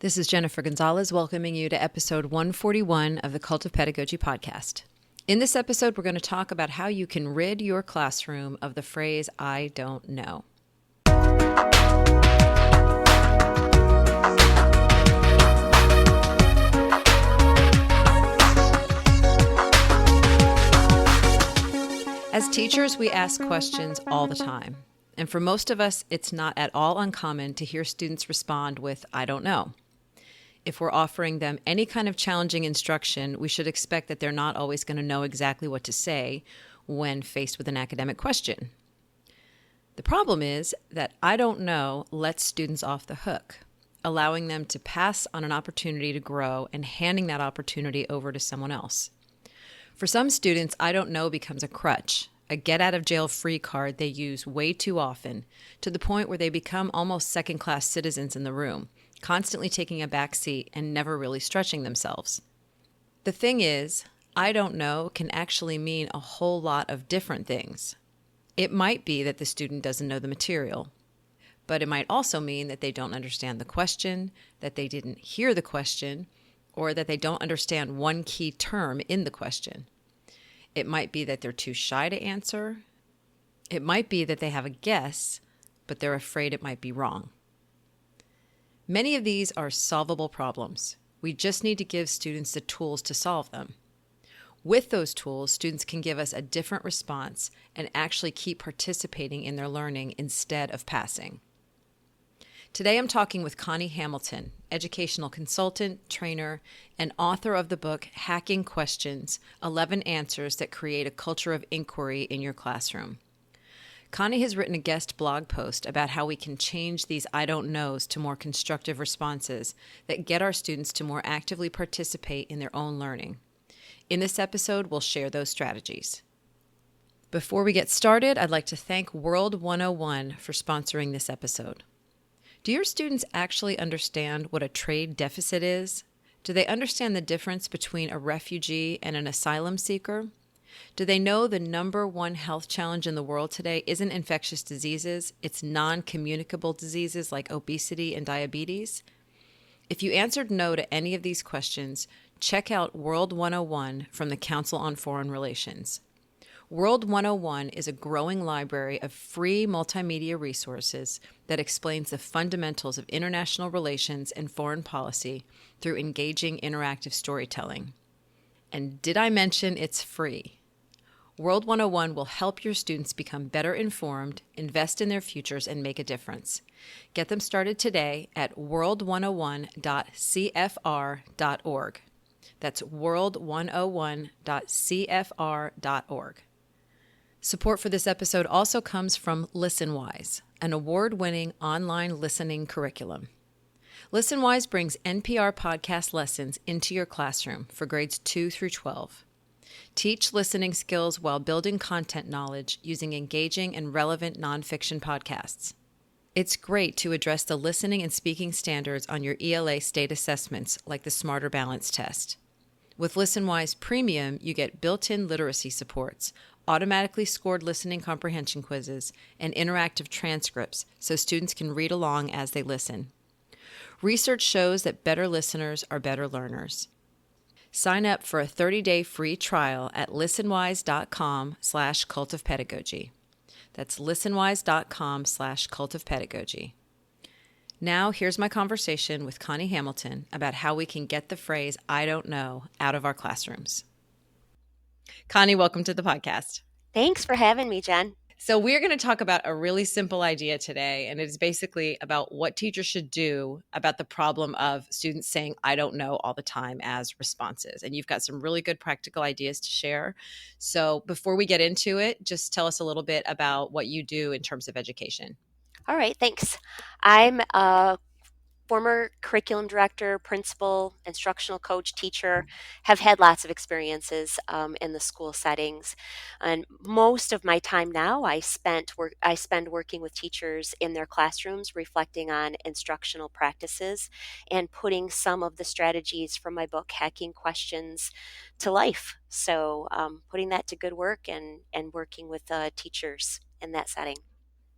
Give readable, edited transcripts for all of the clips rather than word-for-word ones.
This is Jennifer Gonzalez welcoming you to episode 141 of the Cult of Pedagogy podcast. In this episode, we're going to talk about how you can rid your classroom of the phrase, "I don't know." As teachers, we ask questions all the time. And for most of us, it's not at all uncommon to hear students respond with, "I don't know." If we're offering them any kind of challenging instruction, we should expect that they're not always going to know exactly what to say when faced with an academic question. The problem is that "I don't know" lets students off the hook, allowing them to pass on an opportunity to grow and handing that opportunity over to someone else. For some students, "I don't know" becomes a crutch, a get-out-of-jail-free card they use way too often, to the point where they become almost second-class citizens in the room, constantly taking a back seat and never really stretching themselves. The thing is, "I don't know" can actually mean a whole lot of different things. It might be that the student doesn't know the material, but it might also mean that they don't understand the question, that they didn't hear the question, or that they don't understand one key term in the question. It might be that they're too shy to answer. It might be that they have a guess, but they're afraid it might be wrong. Many of these are solvable problems. We just need to give students the tools to solve them. With those tools, students can give us a different response and actually keep participating in their learning instead of passing. Today I'm talking with Connie Hamilton, educational consultant, trainer, and author of the book Hacking Questions: 11 Answers That Create a Culture of Inquiry in Your Classroom. Connie has written a guest blog post about how we can change these "I don't knows" to more constructive responses that get our students to more actively participate in their own learning. In this episode, we'll share those strategies. Before we get started, I'd like to thank World 101 for sponsoring this episode. Do your students actually understand what a trade deficit is? Do they understand the difference between a refugee and an asylum seeker? Do they know the number one health challenge in the world today isn't infectious diseases, it's non-communicable diseases like obesity and diabetes? If you answered no to any of these questions, check out World 101 from the Council on Foreign Relations. World 101 is a growing library of free multimedia resources that explains the fundamentals of international relations and foreign policy through engaging interactive storytelling. And did I mention it's free? World 101 will help your students become better informed, invest in their futures, and make a difference. Get them started today at world101.cfr.org. That's world101.cfr.org. Support for this episode also comes from ListenWise, an award-winning online listening curriculum. ListenWise brings NPR podcast lessons into your classroom for grades 2 through 12. Teach listening skills while building content knowledge using engaging and relevant nonfiction podcasts. It's great to address the listening and speaking standards on your ELA state assessments like the Smarter Balance test. With ListenWise Premium, you get built-in literacy supports, automatically scored listening comprehension quizzes, and interactive transcripts so students can read along as they listen. Research shows that better listeners are better learners. Sign up for a 30-day free trial at listenwise.com/cultofpedagogy. That's listenwise.com/cultofpedagogy. Now, here's my conversation with Connie Hamilton about how we can get the phrase "I don't know" out of our classrooms. Connie, welcome to the podcast. Thanks for having me, Jen. So we're going to talk about a really simple idea today, and it is basically about what teachers should do about the problem of students saying "I don't know" all the time as responses. And you've got some really good practical ideas to share. So before we get into it, just tell us a little bit about what you do in terms of education. All right, thanks. I'm a former curriculum director, principal, instructional coach, teacher, have had lots of experiences in the school settings. And most of my time now I spend working with teachers in their classrooms, reflecting on instructional practices and putting some of the strategies from my book, Hacking Questions, to life. So putting that to good work and working with teachers in that setting.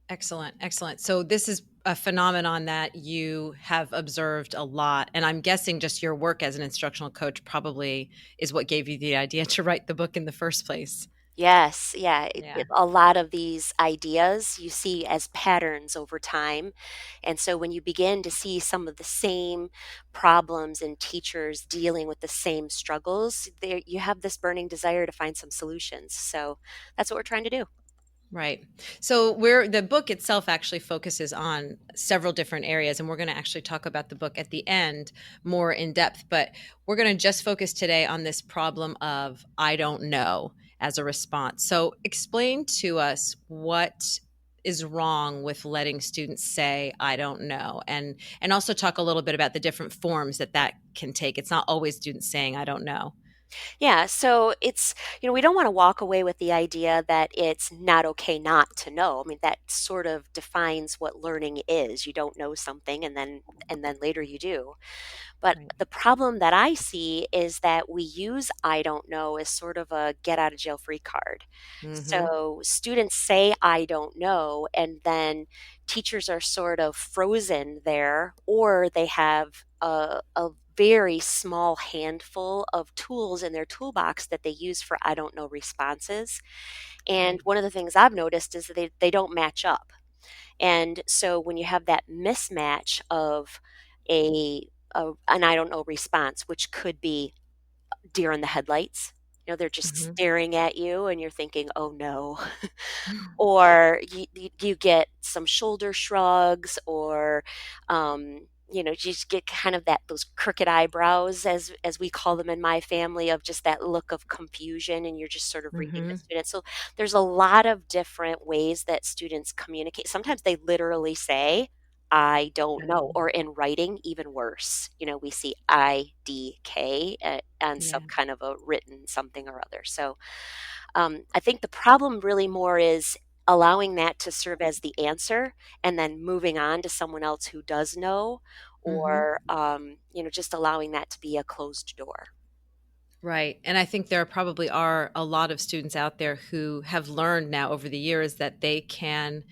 Excellent, excellent. So this is a phenomenon that you have observed a lot, and I'm guessing just your work as an instructional coach probably is what gave you the idea to write the book in the first place. Yes, yeah, Yeah. a lot of these ideas you see as patterns over time. And so when you begin to see some of the same problems and teachers dealing with the same struggles, there you have this burning desire to find some solutions. So that's what we're trying to do. Right. So we're the book itself actually focuses on several different areas, and we're going to actually talk about the book at the end more in depth. But we're going to just focus today on this problem of I don't know as a response. So explain to us what is wrong with letting students say I don't know, and also talk a little bit about the different forms that that can take. It's not always students saying I don't know. Yeah, so we don't want to walk away with the idea that it's not okay not to know. I mean, that sort of defines what learning is. You don't know something and then later you do. But Right. the problem that I see is that we use I don't know as sort of a get out of jail free card. Mhm. So students say I don't know, and then teachers are sort of frozen there, or they have a very small handful of tools in their toolbox that they use for I don't know responses. And Right. one of the things I've noticed is that they don't match up. And so when you have that mismatch of an I don't know response, which could be deer in the headlights, they're just Mhm. staring at you and you're thinking, "Oh no." Or you get some shoulder shrugs, or you just get kind of that those crooked eyebrows, as we call them in my family, of just that look of confusion, and you're just sort of reading the Mhm. student. So there's a lot of different ways that students communicate. Sometimes they literally say I don't know, or in writing, even worse. We see IDK on some Yeah. kind of a written something or other. So I think the problem really more is allowing that to serve as the answer, and then moving on to someone else who does know, Mhm. or just allowing that to be a closed door. Right. And I think there probably are a lot of students out there who have learned now over the years that they can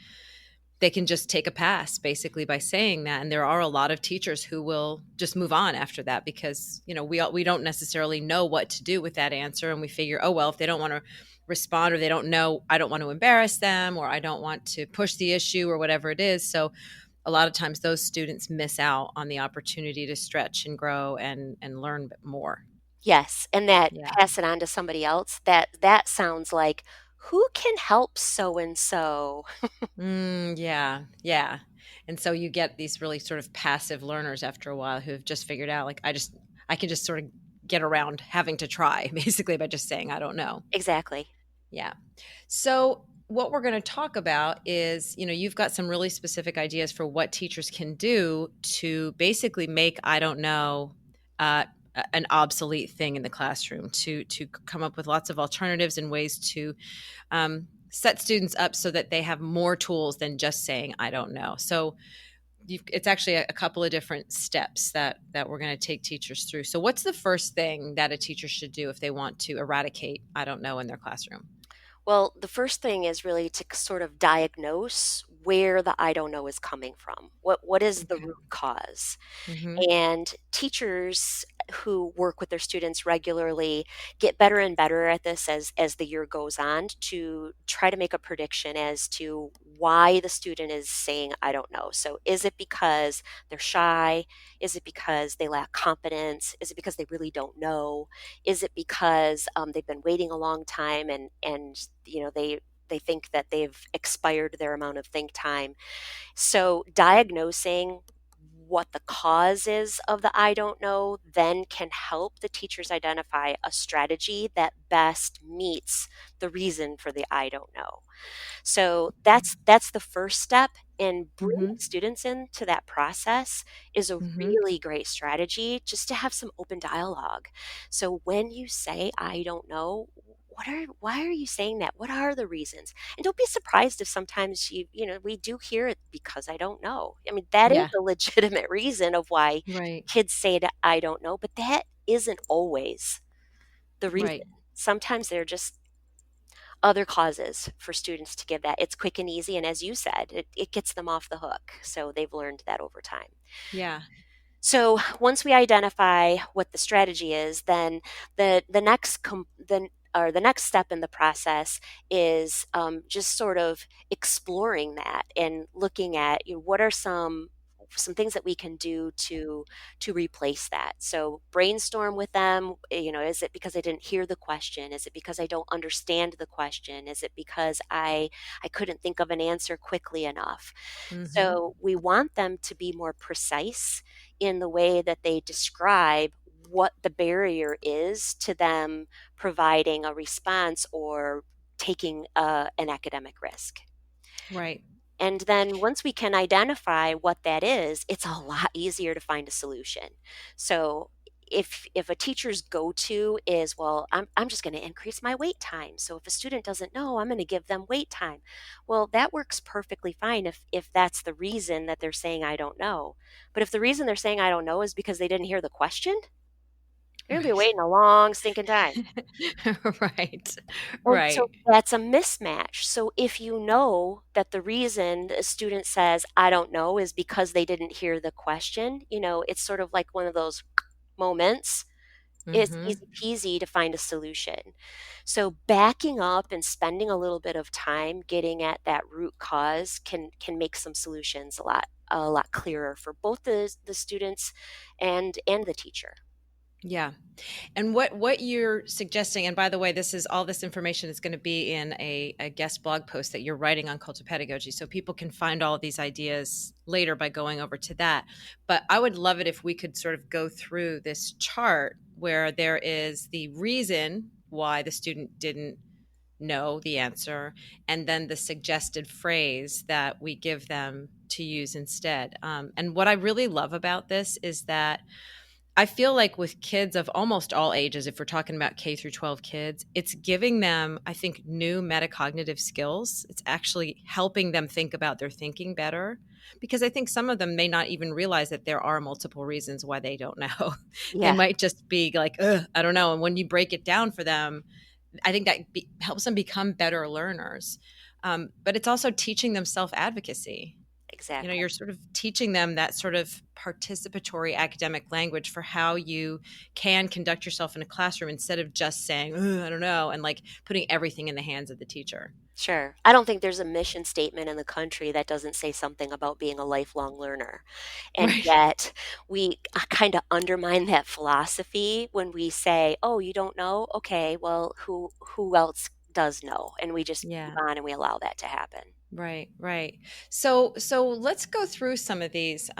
just take a pass basically by saying that, and there are a lot of teachers who will just move on after that because we don't necessarily know what to do with that answer, and we figure, oh well, if they don't want to respond or they don't know, I don't want to embarrass them, or I don't want to push the issue, or whatever it is. So a lot of times those students miss out on the opportunity to stretch and grow and learn more. Yes, and that Yeah. pass it on to somebody else. That sounds like, who can help so and so. Yeah, yeah. And so you get these really sort of passive learners after a while who have just figured out, like, I can just sort of get around having to try basically by just saying, I don't know. Exactly. Yeah. So what we're going to talk about is, you've got some really specific ideas for what teachers can do to basically make I don't know an obsolete thing in the classroom, to come up with lots of alternatives and ways to set students up so that they have more tools than just saying I don't know. So it's actually a couple of different steps that we're going to take teachers through. So what's the first thing that a teacher should do if they want to eradicate I don't know in their classroom? Well, the first thing is really to sort of diagnose where the I don't know is coming from. What is the Okay. root cause? Mm-hmm. And teachers who work with their students regularly get better and better at this as the year goes on, to try to make a prediction as to why the student is saying I don't know. So is it because they're shy? Is it because they lack confidence? Is it because they really don't know? Is it because they've been waiting a long time, and they think that they've expired their amount of think time? So diagnosing what the cause is of the I don't know then can help the teachers identify a strategy that best meets the reason for the I don't know. So that's the first step, and bringing Mm-hmm. students into that process is a Mm-hmm. really great strategy, just to have some open dialogue. So when you say I don't know, why are you saying that? What are the reasons? And don't be surprised if sometimes we do hear it, because I don't know. I mean, that is Yeah. a legitimate reason of why Right. kids say that I don't know, but that isn't always the reason. Right. Sometimes they're just other causes for students to give that. It's quick and easy, and as you said, it gets them off the hook. So they've learned that over time. Yeah. So once we identify what the strategy is, then the next the next step in the process is just sort of exploring that and looking at, what are some things that we can do to replace that. So brainstorm with them. Is it because I didn't hear the question? Is it because I don't understand the question? Is it because I couldn't think of an answer quickly enough? Mm-hmm. So we want them to be more precise in the way that they describe what the barrier is to them providing a response or taking an academic risk. Right. And then once we can identify what that is, it's a lot easier to find a solution. So if a teacher's go-to is, well, I'm just going to increase my wait time. So if a student doesn't know, I'm going to give them wait time. Well, that works perfectly fine if that's the reason that they're saying I don't know. But if the reason they're saying I don't know is because they didn't hear the question, you're going to be Right. waiting a long stinking time. Right. And so Right. that's a mismatch. So if you know that the reason a student says, I don't know, is because they didn't hear the question, it's sort of like one of those moments. It's Mm-hmm. easy peasy to find a solution. So backing up and spending a little bit of time getting at that root cause can make some solutions a lot clearer for both the students and the teacher. Yeah. And what you're suggesting, and by the way, this information is going to be in a guest blog post that you're writing on cult of pedagogy. So people can find all of these ideas later by going over to that. But I would love it if we could sort of go through this chart where there is the reason why the student didn't know the answer, and then the suggested phrase that we give them to use instead. And what I really love about this is that I feel like with kids of almost all ages, if we're talking about K through 12 kids, it's giving them, I think, new metacognitive skills. It's actually helping them think about their thinking better, because I think some of them may not even realize that there are multiple reasons why they don't know. They Yeah, might just be like, ugh, I don't know. And when you break it down for them, I think that helps them become better learners. But it's also teaching them self advocacy. exactly. You're sort of teaching them that sort of participatory academic language for how you can conduct yourself in a classroom instead of just saying, "Ugh, I don't know," and like putting everything in the hands of the teacher. Sure. I don't think there's a mission statement in the country that doesn't say something about being a lifelong learner. And Right. yet we kind of undermine that philosophy when we say, "Oh, you don't know? Okay, well, who else does know?" And we just move Yeah. on and we allow that to happen. Right. Right. So let's go through some of these.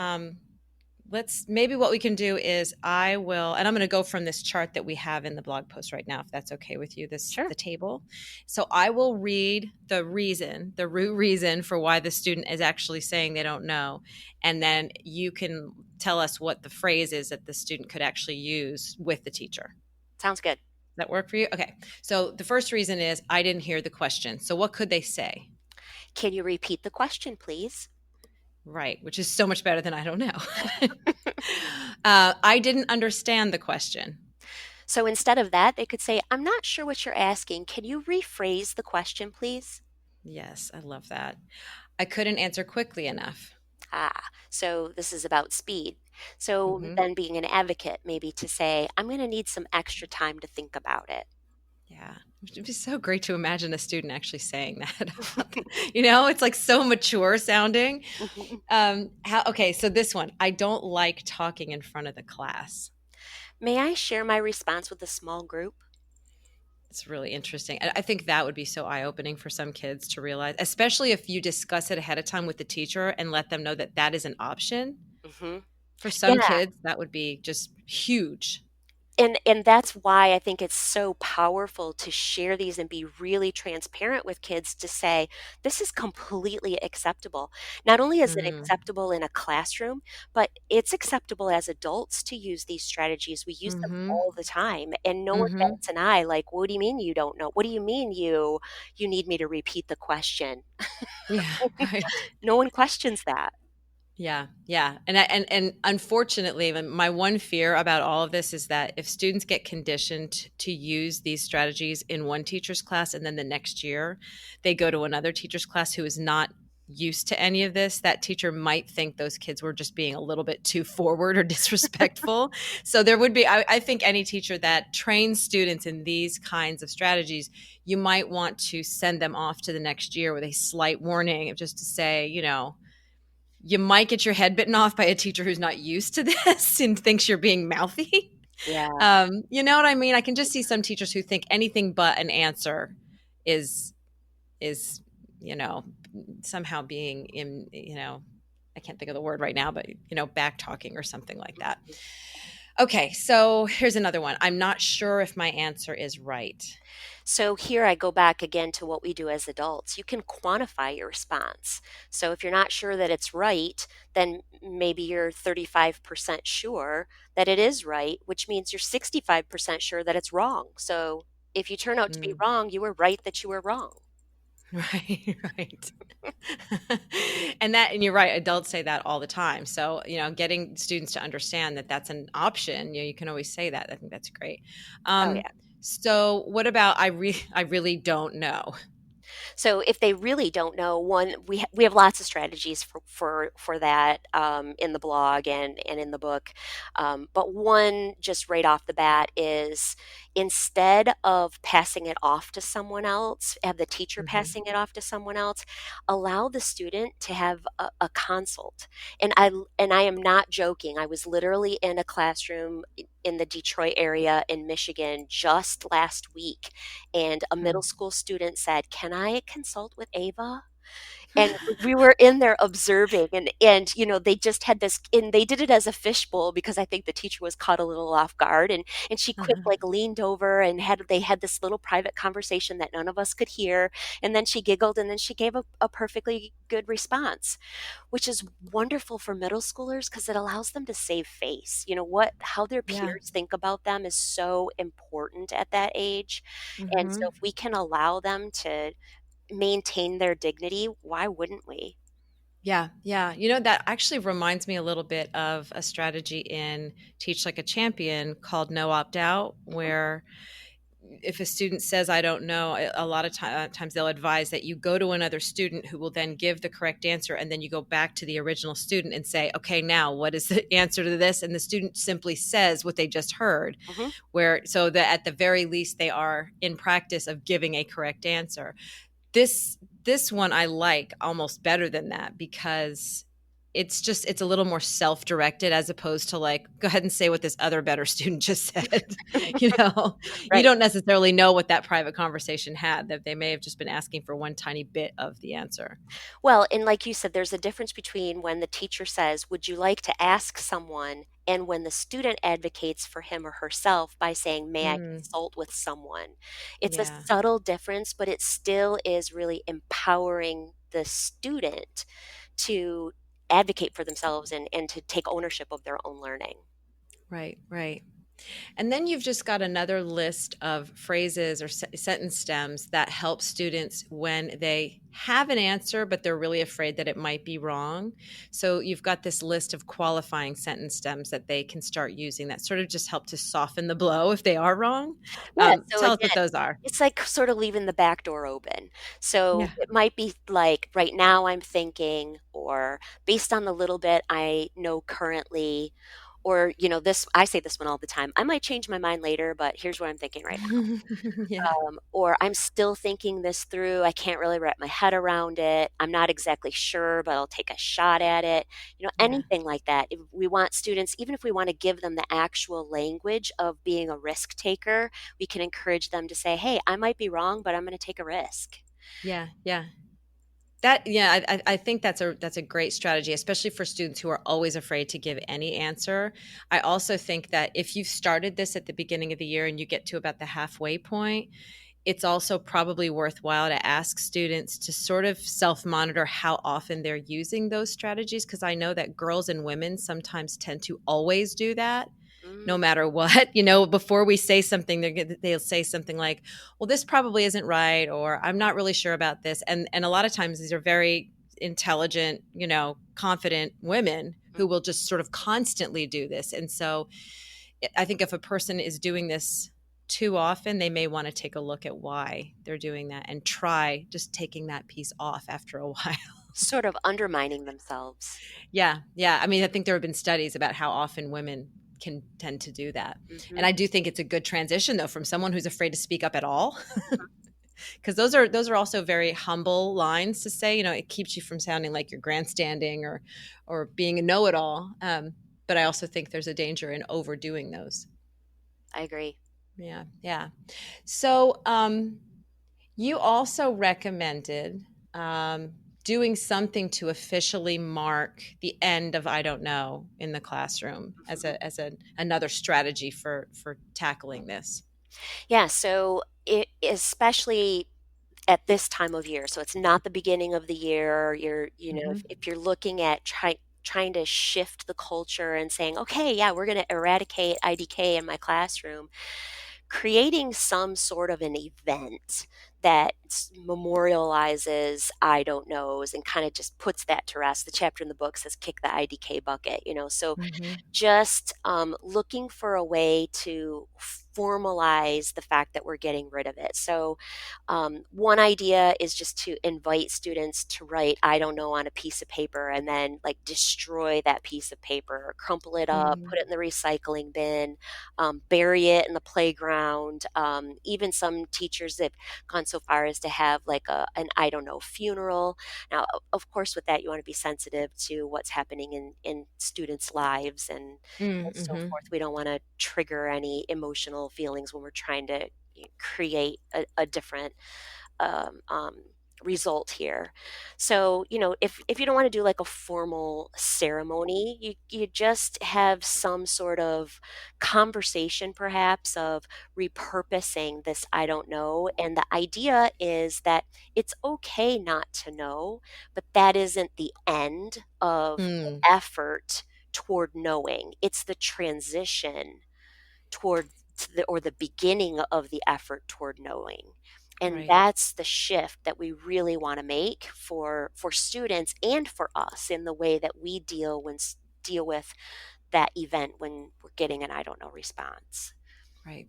Let's maybe what we can do is I will, and I'm going to go from this chart that we have in the blog post right now, if that's okay with you, Sure. the table. So I will read the root reason for why the student is actually saying they don't know. And then you can tell us what the phrase is that the student could actually use with the teacher. Sounds good. Does that work for you? Okay. So the first reason is I didn't hear the question. So what could they say? Can you repeat the question, please? Right, which is so much better than I don't know. I didn't understand the question. So instead of that, they could say, "I'm not sure what you're asking. Can you rephrase the question, please?" Yes, I love that. I couldn't answer quickly enough. So this is about speed. So Hmm. then being an advocate, maybe to say, "I'm going to need some extra time to think about it." Yeah, it'd be so great to imagine a student actually saying that. It's like so mature sounding. Okay, so this one, I don't like talking in front of the class. May I share my response with a small group? It's really interesting. I think that would be so eye-opening for some kids to realize, especially if you discuss it ahead of time with the teacher and let them know that that is an option. Hmm. For some Yeah. kids, that would be just huge. And that's why I think it's so powerful to share these and be really transparent with kids to say, this is completely acceptable. Not only is it Mm. acceptable in a classroom, but it's acceptable as adults to use these strategies. We use them Mhm. all the time, and no one Mhm. bats an eye like, what do you mean you don't know? What do you mean you need me to repeat the question? Yeah, right. No one questions that. Yeah, yeah. And unfortunately, my one fear about all of this is that if students get conditioned to use these strategies in one teacher's class and then the next year they go to another teacher's class who is not used to any of this, that teacher might think those kids were just being a little bit too forward or disrespectful. So there would be, I think any teacher that trains students in these kinds of strategies, you might want to send them off to the next year with a slight warning, just to say, you might get your head bitten off by a teacher who's not used to this and thinks you're being mouthy. Yeah. You know what I mean? I can just see some teachers who think anything but an answer is is you know somehow being in I can't think of the word right now, but back talking or something like that. Okay, so here's another one. I'm not sure if my answer is right. So here I go back again to what we do as adults. You can quantify your response. So if you're not sure that it's right, then maybe you're 35% sure that it is right, which means you're 65% sure that it's wrong. So if you turn out to be Mm. wrong, you were right that you were wrong. Right, right. And you're right, adults say that all the time. So, getting students to understand that that's an option, you can always say that. I think that's great. Oh, Um, yeah. so what about I really don't know? So if they really don't know, one we have lots of strategies for that in the blog and in the book. But one just right off the bat is instead of passing it off to someone else, have the teacher Mhm. passing it off to someone else, allow the student to have a consult. And I am not joking. I was literally in a classroom in the Detroit area in Michigan just last week, and a Hmm. middle school student said, "Can I consult with Ava?" And we were in there observing, and they just had this, and they did it as a fishbowl because I think the teacher was caught a little off guard, and she quick like leaned over and they had this little private conversation that none of us could hear, and then she giggled and then she gave a perfectly good response, which is wonderful for middle schoolers because it allows them to save face. How their Yeah. peers think about them is so important at that age. And so Hmm. if we can allow them to maintain their dignity, why wouldn't we? Yeah, yeah. That actually reminds me a little bit of a strategy in Teach Like a Champion called No Opt Out, Mhm, where if a student says I don't know, a lot of times they'll advise that you go to another student who will then give the correct answer, and then you go back to the original student and say, okay, now what is the answer to this? And the student simply says what they just heard, mhm. where so that at the very least they are in practice of giving a correct answer. This one I like almost better than that, because it's a little more self-directed, as opposed to like, go ahead and say what this other better student just said. you know you Right. don't necessarily know what that private conversation had, that they may have just been asking for one tiny bit of the answer. Well, and like you said, there's a difference between when the teacher says, "Would you like to ask someone?" and when the student advocates for him or herself by saying, "May I Mm, consult with someone?" It's a yeah, subtle difference, but it still is really empowering the student to advocate for themselves and to take ownership of their own learning. right, right. And then you've just got another list of phrases or sentence stems that help students when they have an answer, but they're really afraid that it might be wrong. So you've got this list of qualifying sentence stems that they can start using that sort of just help to soften the blow if they are wrong. Yeah, so Tell us what again, those are. it's like sort of leaving the back door open. So Yeah. it might be like, right now I'm thinking, or based on the little bit I know currently, or, this, I say this one all the time. I might change my mind later, but here's what I'm thinking right Yeah. now. Or I'm still thinking this through. I can't really wrap my head around it. I'm not exactly sure, but I'll take a shot at it. Yeah. Anything like that. If we want students, even if we want to give them the actual language of being a risk taker, we can encourage them to say, "Hey, I might be wrong, but I'm going to take a risk." Yeah. Yeah. I think that's a great strategy, especially for students who are always afraid to give any answer. I also think that if you've started this at the beginning of the year and you get to about the halfway point, it's also probably worthwhile to ask students to sort of self-monitor how often they're using those strategies, because I know that girls and women sometimes tend to always do that no Mm, matter what. Before we say something, they'll say something like, well, this probably isn't right, or I'm not really sure about this. And a lot of times these are very intelligent, confident women Mm. who will just sort of constantly do this. And so I think if a person is doing this too often, they may want to take a look at why they're doing that and try just taking that piece off after a while. Sort of undermining themselves. Yeah. Yeah. I mean, I think there have been studies about how often women can tend to do that. And Mhm. I do think it's a good transition though from someone who's afraid to speak up at all. Because those are also very humble lines to say. You know, it keeps you from sounding like you're grandstanding or being a know-it-all. But I also think there's a danger in overdoing those. I agree. Yeah, yeah. So you also recommended doing something to officially mark the end of I don't know in the classroom as Mhm. a another strategy for tackling this. Yeah, so it especially at this time of year. So it's not the beginning of the year. Hmm. If you're looking at trying to shift the culture and saying, okay, yeah, we're going to eradicate IDK in my classroom, creating some sort of an event that memorializes I don't knows and kind of just puts that to rest. The chapter in the book says kick the IDK bucket. So Hmm. just looking for a way to formalize the fact that we're getting rid of it. So, one idea is just to invite students to write, I don't know, on a piece of paper and then like destroy that piece of paper or crumple it up, Hmm. put it in the recycling bin, bury it in the playground. Even some teachers have gone so far as to have like an I don't know funeral. Now, of course, with that, you want to be sensitive to what's happening in students' lives and so Mm-hmm. forth. We don't want to trigger any emotional feelings when we're trying to create a different um, um, result here. So, if you don't want to do like a formal ceremony, you just have some sort of conversation, perhaps, of repurposing this I don't know. And the idea is that it's okay not to know, but that isn't the end of Mm. the effort toward knowing. It's the transition toward or the beginning of the effort toward knowing. And Right. that's the shift that we really want to make for students and for us in the way that we deal with that event when we're getting an I don't know response. Right.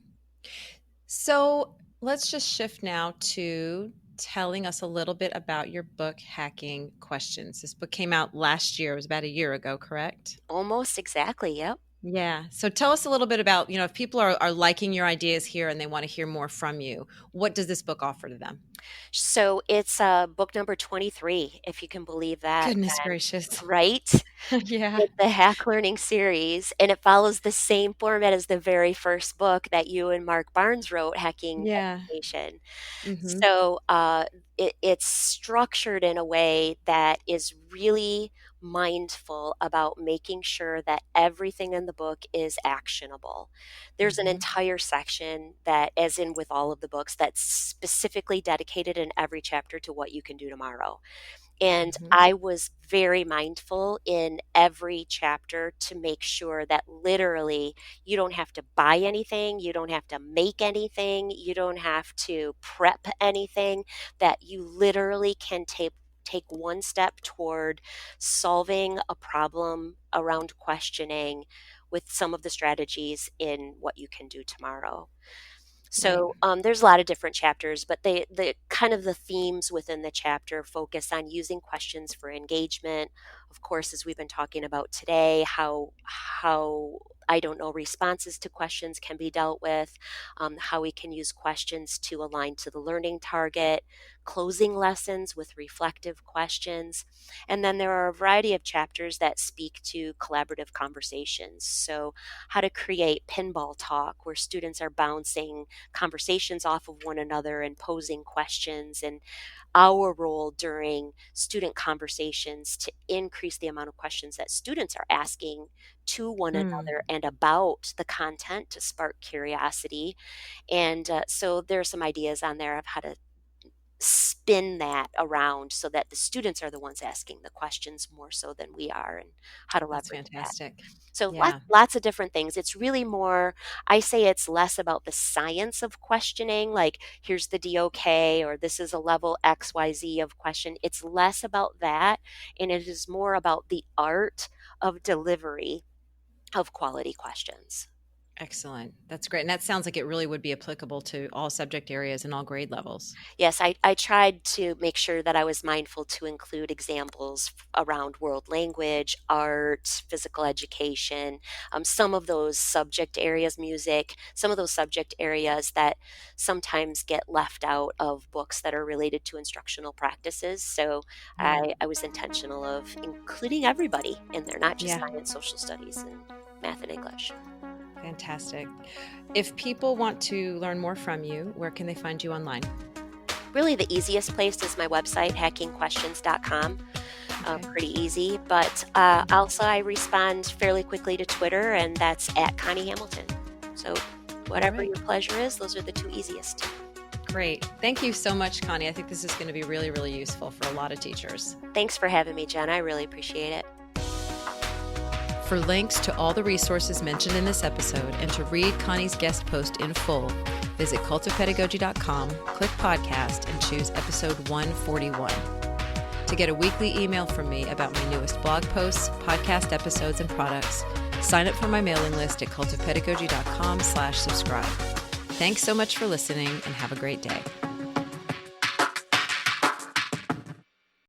So let's just shift now to telling us a little bit about your book, Hacking Questions. This book came out last year. It was about a year ago, correct? Almost exactly, yep. Yeah. So tell us a little bit about, if people are liking your ideas here and they want to hear more from you, what does this book offer to them? So it's book number 23, if you can believe that, Goodness then, gracious. right? Yeah. It's the Hack Learning series, and it follows the same format as the very first book that you and Mark Barnes wrote, Hacking Yeah. Education. Hmm. So it's structured in a way that is really mindful about making sure that everything in the book is actionable. There's an Hmm. entire section that, as in with all of the books, that's specifically dedicated in every chapter to what you can do tomorrow. And Hmm. I was very mindful in every chapter to make sure that literally you don't have to buy anything, you don't have to make anything, you don't have to prep anything, that you literally can take one step toward solving a problem around questioning with some of the strategies in what you can do tomorrow. Right. So there's a lot of different chapters, but the kind of the themes within the chapter focus on using questions for engagement. Of course, as we've been talking about today, how I don't know responses to questions can be dealt with, how we can use questions to align to the learning target, closing lessons with reflective questions, and then there are a variety of chapters that speak to collaborative conversations. So how to create pinball talk where students are bouncing conversations off of one another and posing questions, and our role during student conversations to increase the amount of questions that students are asking to one Mm. another and about the content to spark curiosity. And so there are some ideas on there of how to spin that around so that the students are the ones asking the questions more so than we are, and how to That's leverage that. fantastic. So Yeah. lots of different things. It's really more, I say it's less about the science of questioning, like here's the DOK or this is a level XYZ of question. It's less about that, and it is more about the art of delivery of quality questions. Excellent. That's great. And that sounds like it really would be applicable to all subject areas and all grade levels. Yes, I tried to make sure that I was mindful to include examples around world language, art, physical education, some of those subject areas, music, some of those subject areas that sometimes get left out of books that are related to instructional practices. So Yeah. I was intentional of including everybody in there, not just Yeah. science, social studies, and math and English. Fantastic. If people want to learn more from you, where can they find you online? Really, the easiest place is my website, hackingquestions.com. Okay. Pretty easy, but also I respond fairly quickly to Twitter, and that's at Connie Hamilton. So, whatever right. your pleasure is, those are the two easiest. Great. Thank you so much, Connie. I think this is going to be really, really useful for a lot of teachers. Thanks for having me, Jen. I really appreciate it. For links to all the resources mentioned in this episode and to read Connie's guest post in full, visit cultofpedagogy.com, click podcast, and choose episode 141. To get a weekly email from me about my newest blog posts, podcast episodes, and products, sign up for my mailing list at cultofpedagogy.com/subscribe. Thanks so much for listening, and have a great day.